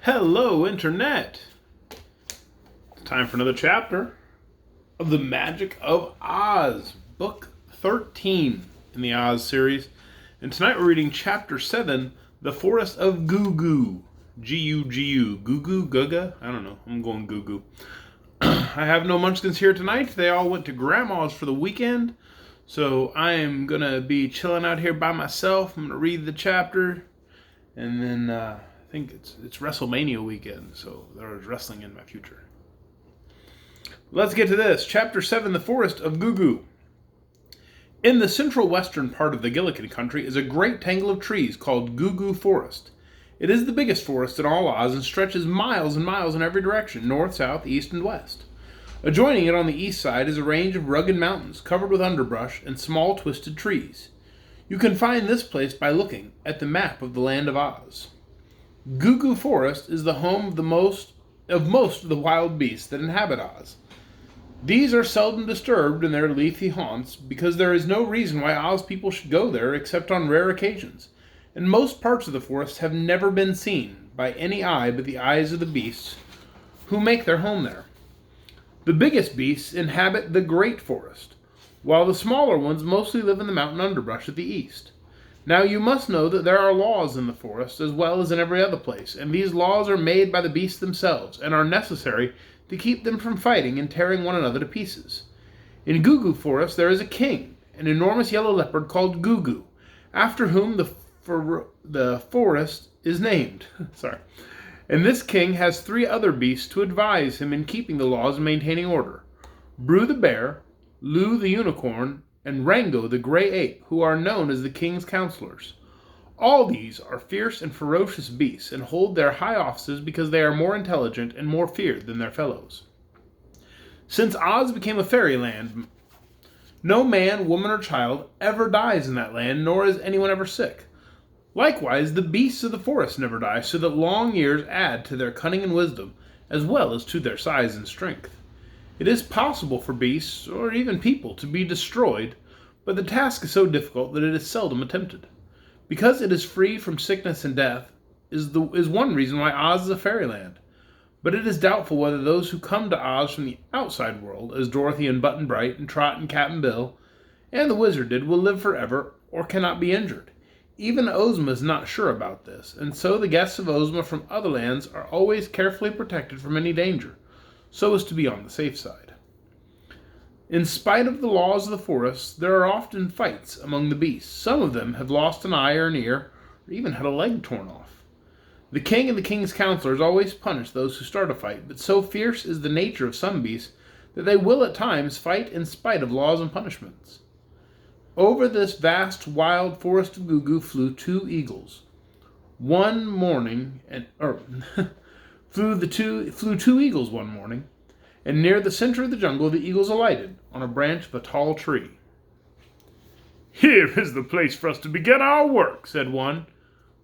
Hello, Internet! It's time for another chapter of The Magic of Oz, Book 13 in the Oz series. And tonight we're reading Chapter 7, The Forest of Gugu. G-U-G-U. Gugu? Guga? I don't know. I'm going Gugu. I have no munchkins here tonight. They all went to Grandma's for the weekend. So I am going to be chilling out here by myself. I'm going to read the chapter. And then I think it's WrestleMania weekend. So there's wrestling in my future. Let's get to this. Chapter 7, The Forest of Gugu. In the central western part of the Gillikin country is a great tangle of trees called Gugu Forest. It is the biggest forest in all Oz and stretches miles and miles in every direction, north, south, east, and west. Adjoining it on the east side is a range of rugged mountains covered with underbrush and small twisted trees. You can find this place by looking at the map of the land of Oz. Gugu Forest is the home of most of the wild beasts that inhabit Oz. These are seldom disturbed in their leafy haunts because there is no reason why Oz people should go there except on rare occasions, and most parts of the forest have never been seen by any eye but the eyes of the beasts who make their home there. The biggest beasts inhabit the Great Forest, while the smaller ones mostly live in the mountain underbrush at the east. Now you must know that there are laws in the forest as well as in every other place, and these laws are made by the beasts themselves and are necessary to keep them from fighting and tearing one another to pieces. In Gugu Forest there is a king, an enormous yellow leopard called Gugu, after whom the forest is named. And this king has 3 other beasts to advise him in keeping the laws and maintaining order: Bru the bear, Lu the unicorn, and Rango the gray ape, who are known as the king's counselors. All these are fierce and ferocious beasts and hold their high offices because they are more intelligent and more feared than their fellows. Since Oz became a fairyland, no man, woman, or child ever dies in that land, nor is anyone ever sick. Likewise, the beasts of the forest never die, so that long years add to their cunning and wisdom, as well as to their size and strength. It is possible for beasts, or even people, to be destroyed, but the task is so difficult that it is seldom attempted. Because it is free from sickness and death is one reason why Oz is a fairyland. But it is doubtful whether those who come to Oz from the outside world, as Dorothy and Button Bright and Trot and Cap'n Bill, and the Wizard did, will live forever or cannot be injured. Even Ozma is not sure about this, and so the guests of Ozma from other lands are always carefully protected from any danger, so as to be on the safe side. In spite of the laws of the forest, there are often fights among the beasts. Some of them have lost an eye or an ear, or even had a leg torn off. The king and the king's counselors always punish those who start a fight, but so fierce is the nature of some beasts that they will at times fight in spite of laws and punishments. Over this vast, wild forest of Gugu flew 2 eagles. One morning, flew 2 eagles one morning, and near the center of the jungle the eagles alighted on a branch of a tall tree. "Here is the place for us to begin our work," said one,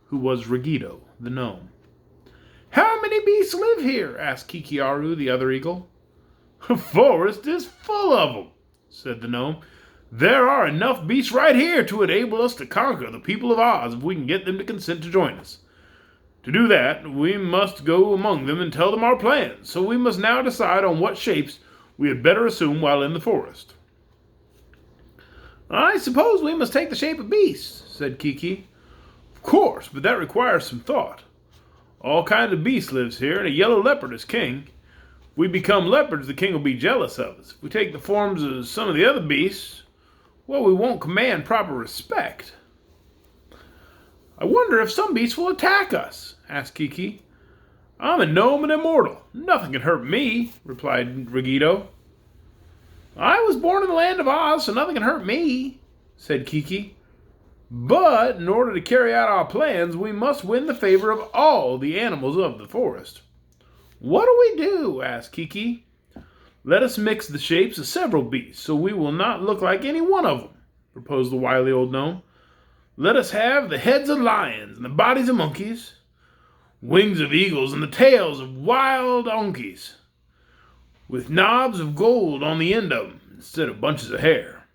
who was Ruggedo, the gnome. "How many beasts live here?" asked Kikiaru, the other eagle. "The forest is full of them," said the gnome. "There are enough beasts right here to enable us to conquer the people of Oz if we can get them to consent to join us. To do that, we must go among them and tell them our plans, so we must now decide on what shapes we had better assume while in the forest." "I suppose we must take the shape of beasts," said Kiki. "Of course, but that requires some thought. All kinds of beasts lives here, and a yellow leopard is king. If we become leopards, the king will be jealous of us. If we take the forms of some of the other beasts, well, we won't command proper respect." "I wonder if some beasts will attack us," asked Kiki. "I'm a gnome and immortal. Nothing can hurt me," replied Ruggedo. "I was born in the land of Oz, so nothing can hurt me," said Kiki. "But in order to carry out our plans, we must win the favor of all the animals of the forest." "What do we do?" asked Kiki. "Let us mix the shapes of several beasts, so we will not look like any one of them," proposed the wily old gnome. "Let us have the heads of lions and the bodies of monkeys, wings of eagles and the tails of wild donkeys, with knobs of gold on the end of them instead of bunches of hair."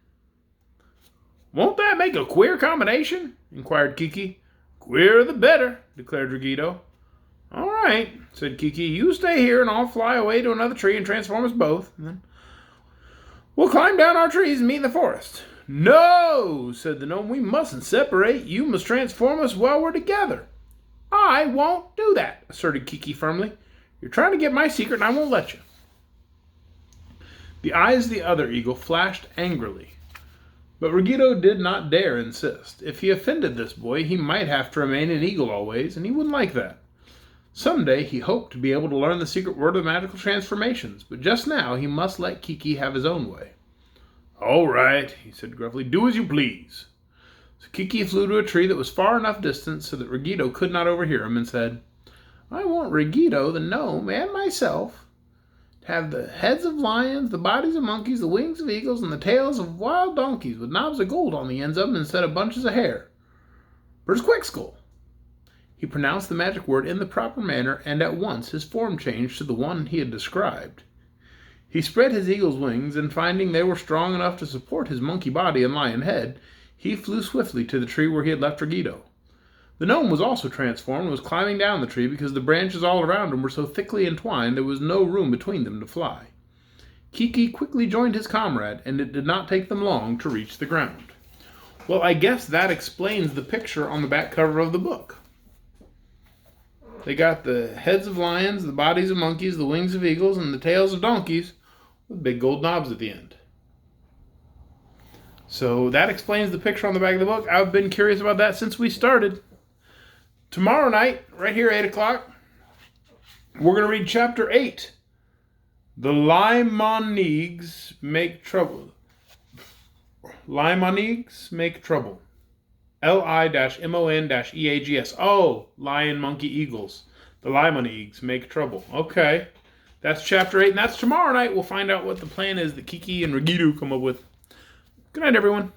"Won't that make a queer combination?" inquired Kiki. "Queerer the better," declared Ruggedo. All right, said Kiki. You stay here and I'll fly away to another tree and transform us both. And then we'll climb down our trees and meet in the forest. No, said the gnome. We mustn't separate. You must transform us while we're together. I won't do that, asserted Kiki firmly. You're trying to get my secret and I won't let you. The eyes of the other eagle flashed angrily. But Ruggedo did not dare insist. If he offended this boy, he might have to remain an eagle always, and he wouldn't like that. Someday he hoped to be able to learn the secret word of magical transformations, but just now he must let Kiki have his own way. All right, he said gruffly, do as you please. So Kiki flew to a tree that was far enough distant so that Ruggedo could not overhear him and said, I want Ruggedo, the gnome, and myself to have the heads of lions, the bodies of monkeys, the wings of eagles, and the tails of wild donkeys with knobs of gold on the ends of them instead of bunches of hair. Where's Quickskull? He pronounced the magic word in the proper manner, and at once his form changed to the one he had described. He spread his eagle's wings, and finding they were strong enough to support his monkey body and lion head, he flew swiftly to the tree where he had left Ruggedo. The gnome was also transformed and was climbing down the tree because the branches all around him were so thickly entwined there was no room between them to fly. Kiki quickly joined his comrade, and it did not take them long to reach the ground. Well, I guess that explains the picture on the back cover of the book. They got the heads of lions, the bodies of monkeys, the wings of eagles, and the tails of donkeys with big gold knobs at the end. So that explains the picture on the back of the book. I've been curious about that since we started. Tomorrow night, right here, 8 o'clock, we're going to read Chapter 8. The Limonigues Make Trouble. Limonigues Make Trouble. L-I-M-O-N-E-A-G-S. Oh, lion, monkey, eagles. The Limonigues Make Trouble. Okay. That's Chapter 8, and that's tomorrow night. We'll find out what the plan is that Kiki and Ruggedo come up with. Good night, everyone.